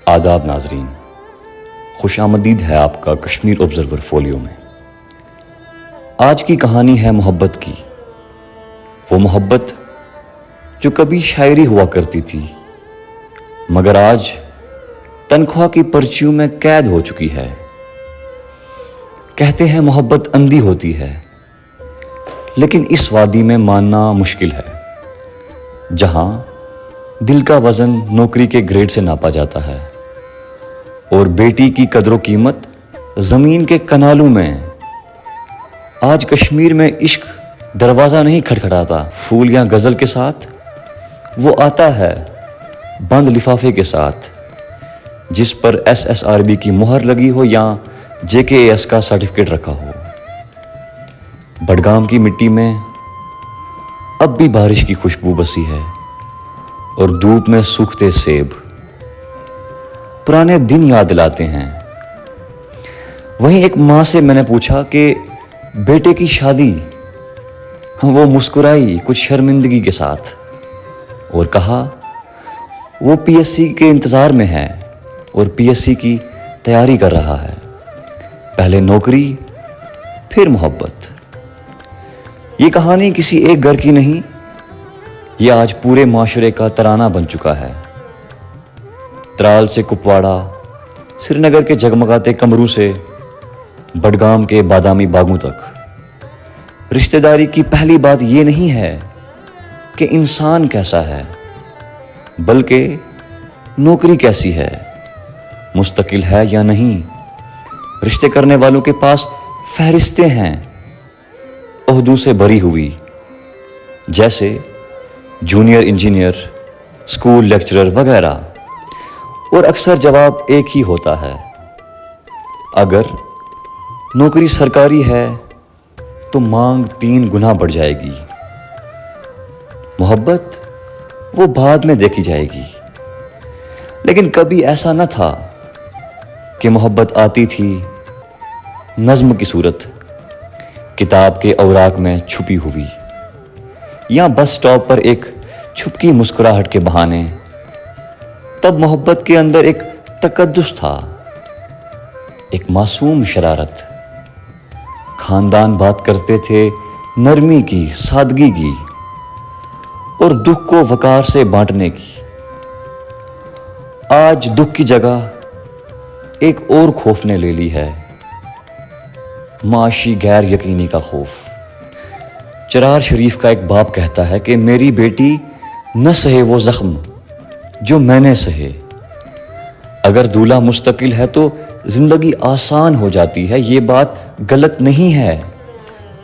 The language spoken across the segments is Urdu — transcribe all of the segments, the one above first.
آداب ناظرین، خوش آمدید ہے آپ کا کشمیر آبزرور فولیو میں۔ آج کی کہانی ہے محبت کی، وہ محبت جو کبھی شاعری ہوا کرتی تھی مگر آج تنخواہ کی پرچیوں میں قید ہو چکی ہے۔ کہتے ہیں محبت اندھی ہوتی ہے، لیکن اس وادی میں ماننا مشکل ہے، جہاں دل کا وزن نوکری کے گریڈ سے ناپا جاتا ہے اور بیٹی کی قدر و قیمت زمین کے کنالوں میں۔ آج کشمیر میں عشق دروازہ نہیں کھٹکھٹاتا پھول یا غزل کے ساتھ، وہ آتا ہے بند لفافے کے ساتھ، جس پر SSRB کی مہر لگی ہو یا JKAS کا سرٹیفکیٹ رکھا ہو۔ بڈگام کی مٹی میں اب بھی بارش کی خوشبو بسی ہے اور دھوپ میں سوکھتے سیب پرانے دن یاد دلاتے ہیں۔ وہیں ایک ماں سے میں نے پوچھا کہ بیٹے کی شادی، وہ مسکرائی کچھ شرمندگی کے ساتھ اور کہا وہ PSC کے انتظار میں ہے اور PSC کی تیاری کر رہا ہے، پہلے نوکری پھر محبت۔ یہ کہانی کسی ایک گھر کی نہیں، یہ آج پورے معاشرے کا ترانہ بن چکا ہے۔ ترال سے کپواڑہ، سری نگر کے جگمگاتے کمروں سے بڈگام کے بادامی باغوں تک، رشتہ داری کی پہلی بات یہ نہیں ہے کہ انسان کیسا ہے، بلکہ نوکری کیسی ہے، مستقل ہے یا نہیں۔ رشتے کرنے والوں کے پاس فہرستیں ہیں عہدوں سے بھری ہوئی، جیسے جونیئر انجینئر، اسکول لیکچرر وغیرہ، اور اکثر جواب ایک ہی ہوتا ہے، اگر نوکری سرکاری ہے تو مانگ 3 گنا بڑھ جائے گی، محبت وہ بعد میں دیکھی جائے گی۔ لیکن کبھی ایسا نہ تھا کہ محبت آتی تھی نظم کی صورت، کتاب کے اوراق میں چھپی ہوئی، یا بس سٹاپ پر ایک چھپکی مسکراہٹ کے بہانے۔ تب محبت کے اندر ایک تقدس تھا، ایک معصوم شرارت۔ خاندان بات کرتے تھے نرمی کی، سادگی کی اور دکھ کو وقار سے بانٹنے کی۔ آج دکھ کی جگہ ایک اور خوف نے لے لی ہے، معاشی غیر یقینی کا خوف۔ چرار شریف کا ایک باپ کہتا ہے کہ میری بیٹی نہ سہے وہ زخم جو میں نے سہے۔ اگر دولہا مستقل ہے تو زندگی آسان ہو جاتی ہے، یہ بات غلط نہیں ہے،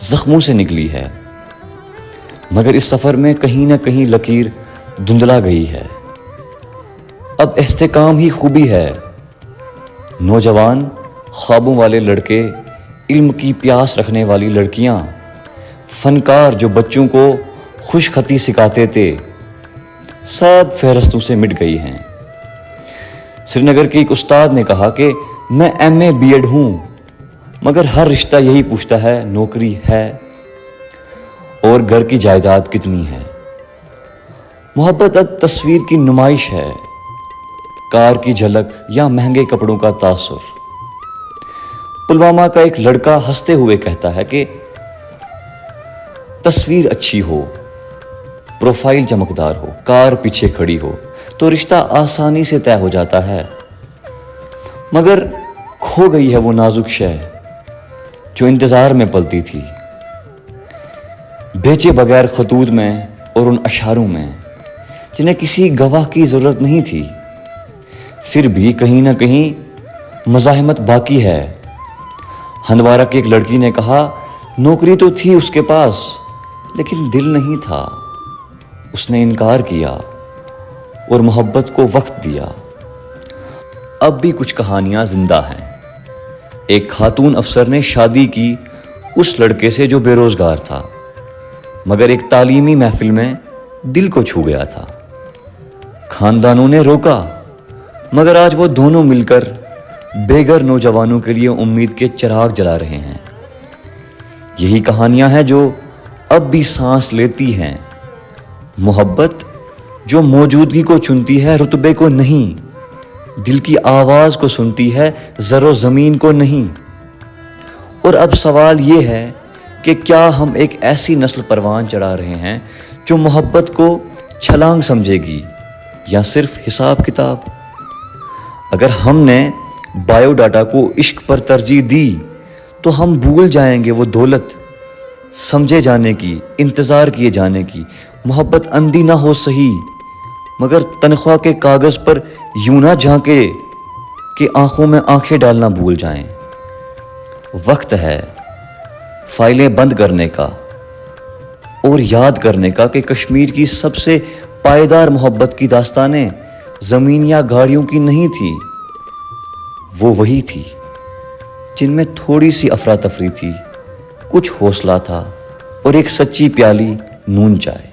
زخموں سے نکلی ہے، مگر اس سفر میں کہیں نہ کہیں لکیر دھندلا گئی ہے۔ اب استحکام ہی خوبی ہے۔ نوجوان خوابوں والے لڑکے، علم کی پیاس رکھنے والی لڑکیاں، فنکار جو بچوں کو خوش خطی سکھاتے تھے، سب فہرستوں سے مٹ گئی ہیں۔ سری نگر کے ایک استاد نے کہا کہ میں MA B.Ed ہوں، مگر ہر رشتہ یہی پوچھتا ہے نوکری ہے اور گھر کی جائیداد کتنی ہے۔ محبت اب تصویر کی نمائش ہے، کار کی جھلک یا مہنگے کپڑوں کا تاثر۔ پلوامہ کا ایک لڑکا ہنستے ہوئے کہتا ہے کہ تصویر اچھی ہو، پروفائل چمکدار ہو، کار پیچھے کھڑی ہو تو رشتہ آسانی سے طے ہو جاتا ہے، مگر کھو گئی ہے وہ نازک شے جو انتظار میں پلتی تھی، بیچے بغیر خطوط میں اور ان اشاروں میں جنہیں کسی گواہ کی ضرورت نہیں تھی۔ پھر بھی کہیں نہ کہیں مزاحمت باقی ہے۔ ہندوارہ کی ایک لڑکی نے کہا نوکری تو تھی اس کے پاس لیکن دل نہیں تھا، اس نے انکار کیا اور محبت کو وقت دیا۔ اب بھی کچھ کہانیاں زندہ ہیں۔ ایک خاتون افسر نے شادی کی اس لڑکے سے جو بے روزگار تھا، مگر ایک تعلیمی محفل میں دل کو چھو گیا تھا۔ خاندانوں نے روکا، مگر آج وہ دونوں مل کر بے گھر نوجوانوں کے لیے امید کے چراغ جلا رہے ہیں۔ یہی کہانیاں ہیں جو اب بھی سانس لیتی ہیں، محبت جو موجودگی کو چنتی ہے، رتبے کو نہیں۔ دل کی آواز کو سنتی ہے، زر و زمین کو نہیں۔ اور اب سوال یہ ہے کہ کیا ہم ایک ایسی نسل پروان چڑھا رہے ہیں جو محبت کو چھلانگ سمجھے گی یا صرف حساب کتاب؟ اگر ہم نے بایو ڈاٹا کو عشق پر ترجیح دی تو ہم بھول جائیں گے وہ دولت، سمجھے جانے کی، انتظار کیے جانے کی۔ محبت اندھی نہ ہو سہی، مگر تنخواہ کے کاغذ پر یوں نہ جھانکے کہ آنکھوں میں آنکھیں ڈالنا بھول جائیں۔ وقت ہے فائلیں بند کرنے کا اور یاد کرنے کا کہ کشمیر کی سب سے پائیدار محبت کی داستانیں زمین یا گاڑیوں کی نہیں تھی، وہ وہی تھی جن میں تھوڑی سی افراتفری تھی، کچھ حوصلہ تھا اور ایک سچی پیالی نون چائے۔